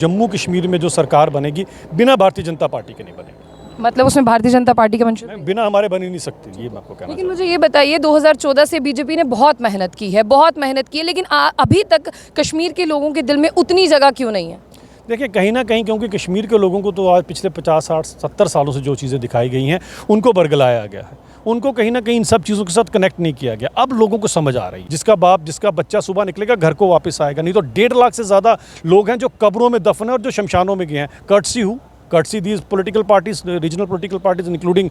जम्मू कश्मीर में जो सरकार बनेगी बिना भारतीय जनता पार्टी के नहीं बनेगी। मतलब उसमें भारतीय जनता पार्टी का मंशूर है? बिना हमारे बन ही नहीं सकती, ये मैं आपको कहना लेकिन मुझे ये बताइए 2014 से बीजेपी ने बहुत मेहनत की है, लेकिन अभी तक कश्मीर के लोगों के दिल में उतनी जगह क्यों नहीं है? देखिए, कहीं ना कहीं क्योंकि कश्मीर के लोगों को तो आज पिछले 50, 60, 70 सालों से जो चीज़ें दिखाई गई हैं उनको बरगलाया गया है, उनको कहीं ना कहीं इन सब चीज़ों के साथ कनेक्ट नहीं किया गया। अब लोगों को समझ आ रही है, जिसका बाप जिसका बच्चा सुबह निकलेगा घर को वापस आएगा, नहीं तो 1.5 लाख से ज़्यादा लोग हैं जो कब्रों में दफन है और जो शमशानों में गए हैं। Courtesy these political parties, regional political parties including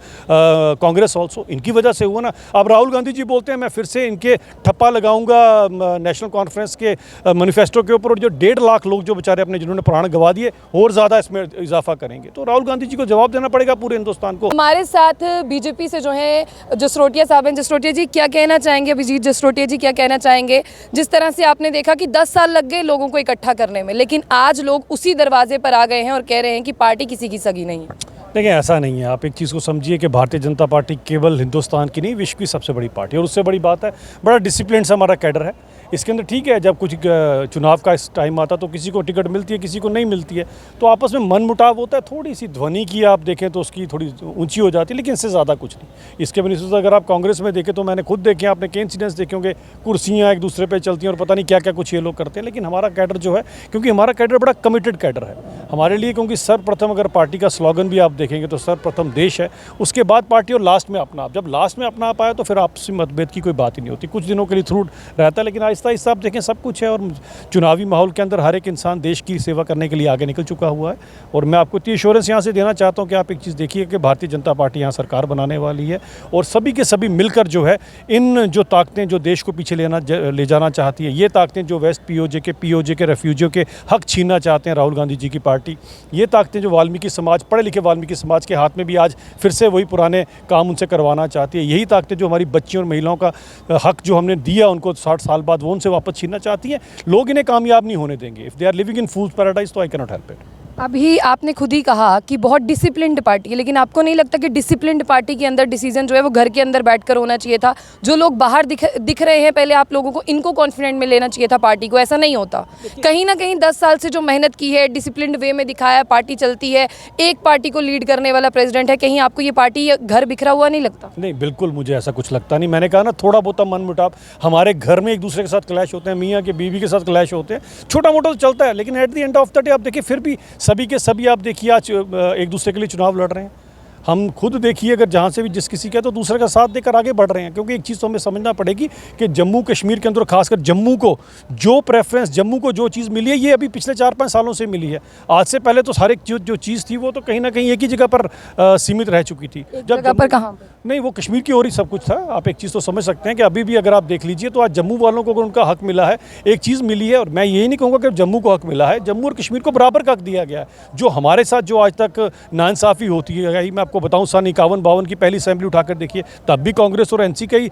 Congress also, इनकी वजह से हुआ ना। अब राहुल गांधी जी बोलते हैं मैं फिर से इनके ठप्पा लगाऊंगा नेशनल कॉन्फ्रेंस के मैनिफेस्टो के ऊपर, और जो 1.5 लाख लोग जो बेचारे अपने जिन्होंने प्राण गंवा दिए और ज़्यादा इसमें इजाफा करेंगे, तो राहुल गांधी जी को जवाब देना पड़ेगा पूरे हिंदुस्तान को। हमारे साथ बीजेपी से जो है जसरोटिया साहब हैं। जसरोटिया जी क्या कहना चाहेंगे? अभिजीत जसरोटिया जी क्या कहना चाहेंगे? जिस तरह से आपने देखा कि 10 साल लग गए लोगों को इकट्ठा करने में, लेकिन आज लोग उसी दरवाजे पर आ गए हैं और कह रहे हैं कि पार्टी किसी की सगी नहीं है। देखिए, ऐसा नहीं है। आप एक चीज़ को समझिए कि भारतीय जनता पार्टी केवल हिंदुस्तान की नहीं, विश्व की सबसे बड़ी पार्टी है। और उससे बड़ी बात है, बड़ा डिसिप्लिन से हमारा कैडर है। इसके अंदर ठीक है, जब कुछ चुनाव का इस टाइम आता तो किसी को टिकट मिलती है, किसी को नहीं मिलती है, तो आपस में मन मुटाव होता है। थोड़ी सी ध्वनि की आप देखें तो उसकी थोड़ी ऊंची हो जाती है, लेकिन इससे ज़्यादा कुछ नहीं। इसके बनस्बत अगर आप कांग्रेस में देखें तो मैंने खुद देखे, आपने कई इंसिडेंट्स देखे होंगे, कुर्सियाँ एक दूसरे पर चलती हैं और पता नहीं क्या क्या कुछ ये लोग करते हैं। लेकिन हमारा कैडर जो है, क्योंकि हमारा कैडर बड़ा कमिटेड कैडर है हमारे लिए, क्योंकि सर्वप्रथम अगर पार्टी का स्लोगन भी आप देखेंगे तो सर्वप्रथम देश है, उसके बाद पार्टी, और लास्ट में अपना आप। जब लास्ट में अपना आप आया तो फिर आपसी मतभेद की कोई बात ही नहीं होती। कुछ दिनों के लिए थ्रू रहता है, लेकिन आहिस्ता आहिस्ता आप देखें सब कुछ है। और चुनावी माहौल के अंदर हर एक इंसान देश की सेवा करने के लिए आगे निकल चुका हुआ है। और मैं आपको इतनी एश्योरेंस यहाँ से देना चाहता हूँ कि आप एक चीज़ देखिए कि भारतीय जनता पार्टी यहाँ सरकार बनाने वाली है, और सभी के सभी मिलकर जो है इन जो ताकतें जो देश को पीछे ले जाना चाहती है, ये ताकतें जो वेस्ट पीओजे के रेफ्यूजियों के हक छीनना चाहते हैं राहुल गांधी जी की पार्टी, ये ताकतें जो वाल्मीकि समाज, पढ़े लिखे वाल्मीकि समाज के हाथ में भी आज फिर से वही पुराने काम उनसे करवाना चाहती है, यही ताकतें जो हमारी बच्चियों और महिलाओं का हक जो हमने दिया उनको 60 साल बाद, वो उनसे वापस छीनना चाहती हैं। लोग इन्हें कामयाब नहीं होने देंगे। If they are living in fool's paradise तो I can not help it. अभी आपने खुद ही कहा कि बहुत डिसिप्लिन्ड पार्टी है, लेकिन आपको नहीं लगता कि डिसिप्लिन्ड पार्टी के अंदर डिसीजन जो है वो घर के अंदर बैठकर होना चाहिए था? जो लोग बाहर दिख रहे हैं, पहले आप लोगों को इनको कॉन्फिडेंट में लेना चाहिए था पार्टी को, ऐसा नहीं होता। कहीं ना कहीं 10 साल से जो मेहनत की है, डिसिप्लिन्ड वे में दिखाया, पार्टी चलती है, एक पार्टी को लीड करने वाला प्रेसिडेंट है, कहीं आपको ये पार्टी घर बिखरा हुआ नहीं लगता? नहीं, बिल्कुल मुझे ऐसा कुछ लगता नहीं। मैंने कहा ना, थोड़ा बहुत मन मुटाव हमारे घर में एक दूसरे के साथ क्लैश होते हैं, मियाँ के बीवी के साथ क्लैश होते हैं, छोटा मोटा तो चलता है, लेकिन at the end of the day आप देखिए फिर भी सभी के सभी आप देखिए आज एक दूसरे के लिए चुनाव लड़ रहे हैं। हम खुद देखिए, अगर जहाँ से भी जिस किसी का, तो दूसरे का साथ देकर आगे बढ़ रहे हैं। क्योंकि एक चीज़ तो हमें समझना पड़ेगी कि जम्मू कश्मीर के अंदर, खासकर जम्मू को जो प्रेफरेंस, जम्मू को जो चीज़ मिली है, ये अभी पिछले 4-5 सालों से मिली है। आज से पहले तो हर एक जो चीज़ थी वो तो कहीं ना कहीं एक ही जगह पर सीमित रह चुकी थी। जगह पर कहाँ पर? नहीं, वो कश्मीर की ओर ही सब कुछ था। आप एक चीज़ तो समझ सकते हैं कि अभी भी अगर आप देख लीजिए तो आज जम्मू वालों को अगर उनका हक मिला है, एक चीज़ मिली है, और मैं यही नहीं कहूँगा कि जम्मू को हक मिला है, जम्मू और कश्मीर को बराबर का हक दिया गया है। जो हमारे साथ जो आज तक नाइंसाफ़ी होती है, मैं आपको बताऊँ, सन 51-52 की पहली असेंबली उठाकर देखिए, तब भी कांग्रेस और एनसी का ही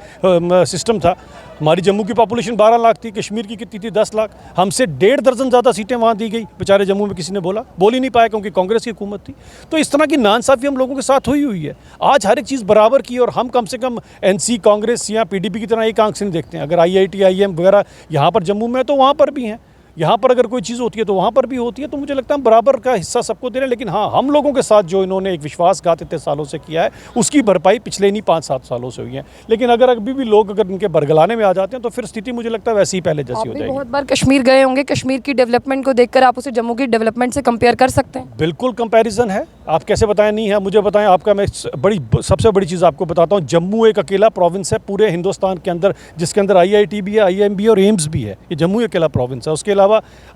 सिस्टम था। हमारी जम्मू की पॉपुलेशन 12 लाख थी, कश्मीर की कितनी थी? 10 लाख। हमसे 1.5 दर्जन ज़्यादा सीटें वहाँ दी गई, बेचारे जम्मू में किसी ने बोल ही नहीं पाया, क्योंकि कांग्रेस की हुकूमत थी। तो इस तरह की नाइंसाफ़ी हम लोगों के साथ हुई है। आज हर एक चीज़ बराबर की, और हम कम से कम एनसी, कांग्रेस या पीडीपी की तरह एक आंख से नहीं देखते हैं। अगर आईआईटी, आईएम वगैरह यहाँ पर जम्मू में है तो वहाँ पर भी हैं, यहाँ पर अगर कोई चीज़ होती है तो वहाँ पर भी होती है। तो मुझे लगता है हम बराबर का हिस्सा सबको दे रहे हैं। लेकिन हाँ, हम लोगों के साथ जो इन्होंने एक विश्वासघात इतने सालों से किया है, उसकी भरपाई पिछले नहीं 5-7 सालों से हुई है। लेकिन अगर अभी भी लोग अगर इनके बरगलाने में आ जाते हैं तो फिर स्थिति मुझे लगता है वैसी ही पहले जैसी हो जाएगी। बहुत बार कश्मीर गए होंगे, कश्मीर की डेवलपमेंट को देखकर आप उसे जम्मू की डेवलपमेंट से कंपेयर कर सकते हैं? बिल्कुल कंपैरिजन है। आप कैसे बताएं नहीं है? मुझे बताएं। आपका मैं सबसे बड़ी चीज़ आपको बताता हूँ, जम्मू एक अकेला प्रोविंस है पूरे हिंदुस्तान के अंदर, जिसके अंदर आईआईटी भी है, आईएम भी है और एम्स भी है। ये जम्मू अकेला प्रोविंस है। उसके अलावा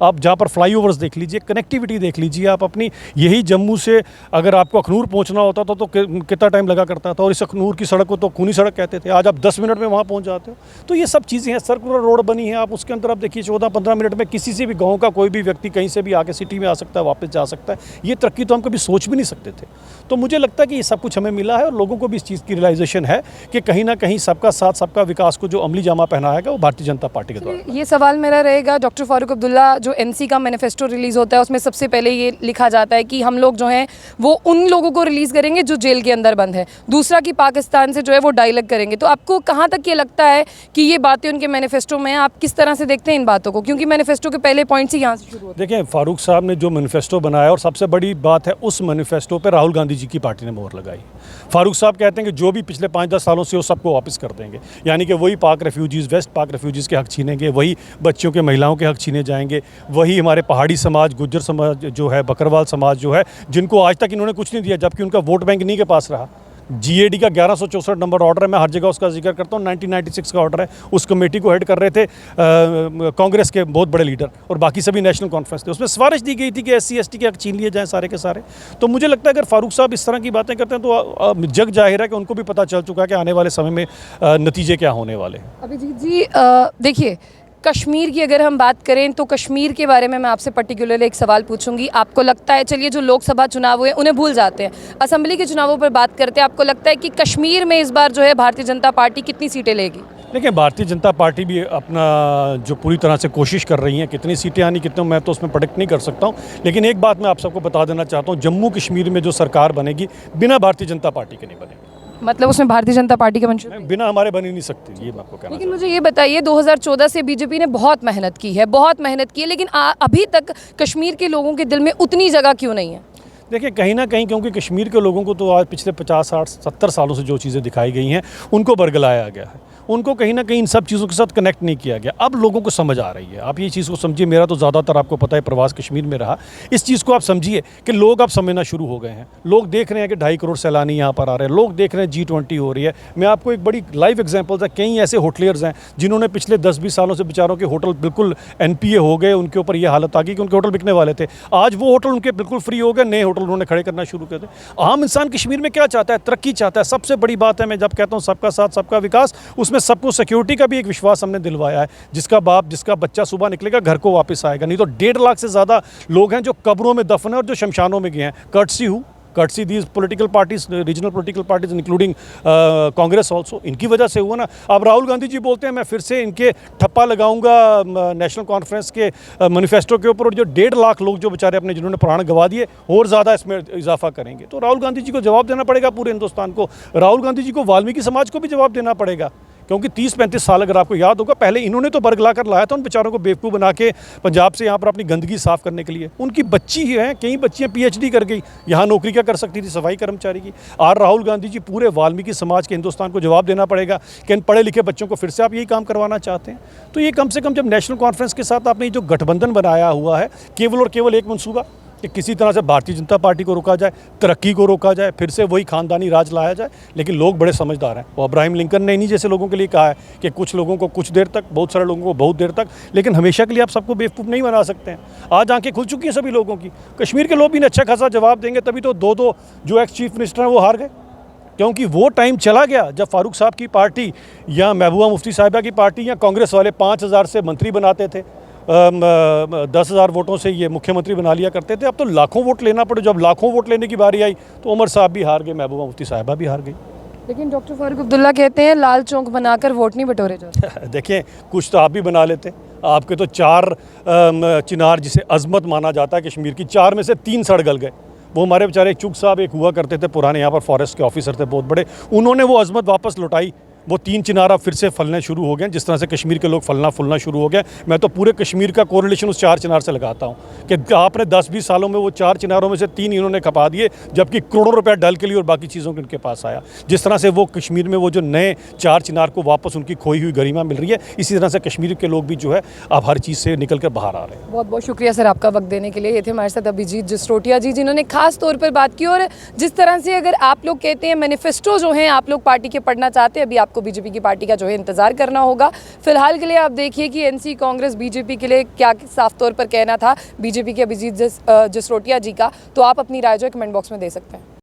आप जहाँ पर फ्लाईओवर्स देख लीजिए, कनेक्टिविटी देख लीजिए आप अपनी। यही जम्मू से अगर आपको अखनूर पहुँचना होता था तो कितना टाइम लगा करता था, और इस अखनूर की सड़क को तो खूनी सड़क कहते थे। आज आप 10 मिनट में वहाँ पहुँच जाते हो। तो ये सब चीज़ें हैं। सर्कुलर रोड बनी है, आप उसके अंदर आप देखिए 14-15 मिनट में किसी से भी गाँव का कोई भी व्यक्ति कहीं से भी आके सिटी में आ सकता है, वापस जा सकता है। ये तरक्की तो हम कभी सोच भी नहीं सकते थे। तो मुझे लगता है कि ये सब कुछ हमें मिला है, और लोगों को भी इस चीज़ की रियलाइजेशन है कि कहीं ना कहीं सबका साथ, सबका विकास को जो अमली जामा पहनाया गया वो भारतीय जनता पार्टी के द्वारा। ये सवाल मेरा रहेगा डॉक्टर फारूक अब्दुल्ला, जो एनसी का मैनिफेस्टो रिलीज़ होता है उसमें सबसे पहले ये लिखा जाता है कि हम लोग जो हैं वो उन लोगों को रिलीज़ करेंगे जो जेल के अंदर बंद है, दूसरा कि पाकिस्तान से जो है वो डायलॉग करेंगे। तो आपको कहाँ तक ये लगता है कि ये बातें उनके मैनिफेस्टो में हैं? आप किस तरह से देखते हैं इन बातों को, क्योंकि मैनिफेस्टो के पहले पॉइंट्स ही यहाँ से शुरू होते हैं। देखिए, फारूक साहब ने जो मैनिफेस्टो बनाया, और सबसे बड़ी बात है उस मैनिफेस्टो पे राहुल गांधी जी की पार्टी ने मोहर लगाई। फारूक साहब कहते हैं कि जो भी पिछले 5-10 सालों से वो सबको वापस कर देंगे, यानी कि वही पाक रेफ्यूजीज़, वेस्ट पाक रेफ्यूजीज़ के हक छीनेंगे, वही बच्चियों के, महिलाओं के हक छीने जाएंगे, वही हमारे पहाड़ी समाज, गुज्जर समाज जो है, बकरवाल समाज जो है, जिनको आज तक इन्होंने कुछ नहीं दिया, जबकि उनका वोट बैंक इन्हीं के पास रहा। जीएडी का 1164 नंबर ऑर्डर है, मैं हर जगह उसका जिक्र करता हूँ, 1996 का ऑर्डर है। उस कमेटी को हेड कर रहे थे कांग्रेस के बहुत बड़े लीडर, और बाकी सभी नेशनल कॉन्फ्रेंस थे। उसमें सिफारिश दी गई थी कि SC ST के हक छीन लिए जाएं सारे के सारे। तो मुझे लगता है अगर फारूक साहब इस तरह की बातें करते हैं तो जग जाहिर है कि उनको भी पता चल चुका है कि आने वाले समय में नतीजे क्या होने वाले हैं। अभिजीत जी, देखिए, कश्मीर की अगर हम बात करें तो कश्मीर के बारे में मैं आपसे पर्टिकुलरली एक सवाल पूछूंगी। आपको लगता है, चलिए जो लोकसभा चुनाव हुए उन्हें भूल जाते हैं, असेंबली के चुनावों पर बात करते हैं, आपको लगता है कि कश्मीर में इस बार जो है भारतीय जनता पार्टी कितनी सीटें लेगी? देखिए, भारतीय जनता पार्टी भी अपना जो पूरी तरह से कोशिश कर रही है, कितनी सीटें आनी कितने, मैं तो उसमें प्रेडिक्ट नहीं कर सकता हूँ। लेकिन एक बात मैं आप सबको बता देना चाहता हूँ, जम्मू कश्मीर में जो सरकार बनेगी बिना भारतीय जनता पार्टी के नहीं बनेगी। मतलब उसमें भारतीय जनता पार्टी का मंशूर नहीं? बिना हमारे बन ही नहीं सकती, ये मैं आपको कहना। लेकिन मुझे ये बताइए, 2014 से बीजेपी ने बहुत मेहनत की है, बहुत मेहनत की है, लेकिन अभी तक कश्मीर के लोगों के दिल में उतनी जगह क्यों नहीं है? देखिए, कहीं ना कहीं क्योंकि कश्मीर के लोगों को तो आज पिछले 50, 60, 70 सालों से जो चीज़ें दिखाई गई हैं उनको बरगलाया गया है, उनको कहीं ना कहीं इन सब चीज़ों के साथ कनेक्ट नहीं किया गया। अब लोगों को समझ आ रही है। आप ये चीज़ को समझिए, मेरा तो ज़्यादातर आपको पता है प्रवास कश्मीर में रहा। इस चीज़ को आप समझिए कि लोग अब समझना शुरू हो गए हैं। लोग देख रहे हैं कि 2.5 करोड़ सैलानी यहाँ पर आ रहे हैं, लोग देख रहे हैं G20 हो रही है। मैं आपको एक बड़ी लाइव एग्जाम्पल्स है, कई ऐसे होटलियर्स हैं जिन्होंने पिछले 10-20 सालों से बेचारों के होटल बिल्कुल NPA हो गए, उनके ऊपर ये हालत आ गई कि उनके होटल बिकने वाले थे, आज वो होटल उनके बिल्कुल फ्री हो गए, नए होटल उन्होंने खड़े करना शुरू कर दिए। आम इंसान कश्मीर में क्या चाहता है? तरक्की चाहता है। सबसे बड़ी बात है, मैं जब कहता हूँ सबका साथ सबका विकास, उसमें सबको सिक्योरिटी का भी एक विश्वास हमने दिलवाया है। जिसका बाप, जिसका बच्चा सुबह निकलेगा घर को वापस आएगा, नहीं तो 1.5 लाख से ज़्यादा लोग हैं जो कब्रों में दफन है और जो शमशानों में गए हैं। Courtesy these political parties, regional political parties including Congress also, इनकी वजह से हुआ ना। अब राहुल गांधी जी बोलते हैं मैं फिर से इनके ठप्पा लगाऊंगा नेशनल कॉन्फ्रेंस के मैनिफेस्टो के ऊपर, और जो 1.5 लाख लोग जो बेचारे अपने जिन्होंने प्राण गंवा दिए और ज़्यादा इसमें इजाफा करेंगे। तो राहुल गांधी जी को जवाब देना पड़ेगा पूरे हिंदुस्तान को। राहुल गांधी जी को वाल्मीकि समाज को भी जवाब देना पड़ेगा, क्योंकि 30-35 साल अगर आपको याद होगा पहले इन्होंने तो बरगला कर लाया था उन बेचारों को बेवकूफ़ बना के पंजाब से यहाँ पर अपनी गंदगी साफ़ करने के लिए। उनकी बच्ची ही है, कई बच्चियाँ PhD कर गई, यहाँ नौकरी क्या कर सकती थी? सफाई कर्मचारी की। और राहुल गांधी जी पूरे वाल्मीकि समाज के हिंदुस्तान को जवाब देना पड़ेगा कि इन पढ़े लिखे बच्चों को फिर से आप यही काम करवाना चाहते हैं। तो ये कम से कम जब नेशनल कॉन्फ्रेंस के साथ आपने जो गठबंधन बनाया हुआ है, केवल और केवल एक मंसूबा कि किसी तरह से भारतीय जनता पार्टी को रोका जाए, तरक्की को रोका जाए, फिर से वही खानदानी राज लाया जाए। लेकिन लोग बड़े समझदार हैं। वो अब्राहम लिंकन ने इन्हीं जैसे लोगों के लिए कहा है कि कुछ लोगों को कुछ देर तक, बहुत सारे लोगों को बहुत देर तक, लेकिन हमेशा के लिए आप सबको बेवकूफ़ नहीं बना सकते हैं। आज आंखें खुल चुकी हैं सभी लोगों की। कश्मीर के लोग भी अच्छा खासा जवाब देंगे, तभी तो 2-2 जो एक्स चीफ मिनिस्टर हैं वो हार गए, क्योंकि वो टाइम चला गया जब फारूक साहब की पार्टी या महबूबा मुफ्ती साहिबा की पार्टी या कांग्रेस वाले 5,000 से मंत्री बनाते थे, 10,000 वोटों से ये मुख्यमंत्री बना लिया करते थे। अब तो लाखों वोट लेना पड़े। जब लाखों वोट लेने की बारी आई तो उमर साहब भी हार गए, महबूबा मुफ्ती साहिबा भी हार गई। लेकिन डॉक्टर फारूक अब्दुल्ला कहते हैं लाल चौक बनाकर वोट नहीं बटोरे जाते। देखिए, कुछ तो आप भी बना लेते हैं। आपके तो 4 चिनार जिसे अजमत माना जाता है कश्मीर की, 4 में से 3 सड़ गल गए। वो हमारे बेचारे चुग साहब एक हुआ करते थे पुराने, यहाँ पर फॉरेस्ट के ऑफिसर थे बहुत बड़े, उन्होंने वो अजमत वापस लौटाई। वो 3 चिनार अब फिर से फलने शुरू हो गए, जिस तरह से कश्मीर के लोग फलना फूलना शुरू हो गए। मैं तो पूरे कश्मीर का कोरिलेशन उस 4 चिनार से लगाता हूँ कि आपने 10-20 सालों में वो 4 चिनारों में से 3 इन्होंने खपा दिए, जबकि करोड़ों रुपया डल के लिए और बाकी चीज़ों के उनके पास आया। जिस तरह से वो कश्मीर में वो जो नए 4 चिनार को वापस उनकी खोई हुई गरिमा मिल रही है, इसी तरह से कश्मीर के लोग भी जो है अब हर चीज़ से निकल कर बाहर आ रहे हैं। बहुत बहुत शुक्रिया सर आपका वक्त देने के लिए। ये थे हमारे साथ अभिजीत जसरोटिया जी, जिन्होंने खास तौर पर बात की। और जिस तरह से अगर आप लोग कहते हैं मैनिफेस्टो जो हैं आप लोग पार्टी के पढ़ना चाहते हैं, अभी आपको बीजेपी की पार्टी जो है इंतजार करना होगा। फिलहाल के लिए आप देखिए कि एनसी कांग्रेस बीजेपी के लिए क्या साफ तौर पर कहना था बीजेपी के अभिजीत जसरोटिया जी का, तो आप अपनी राय जो है कमेंट बॉक्स में दे सकते हैं।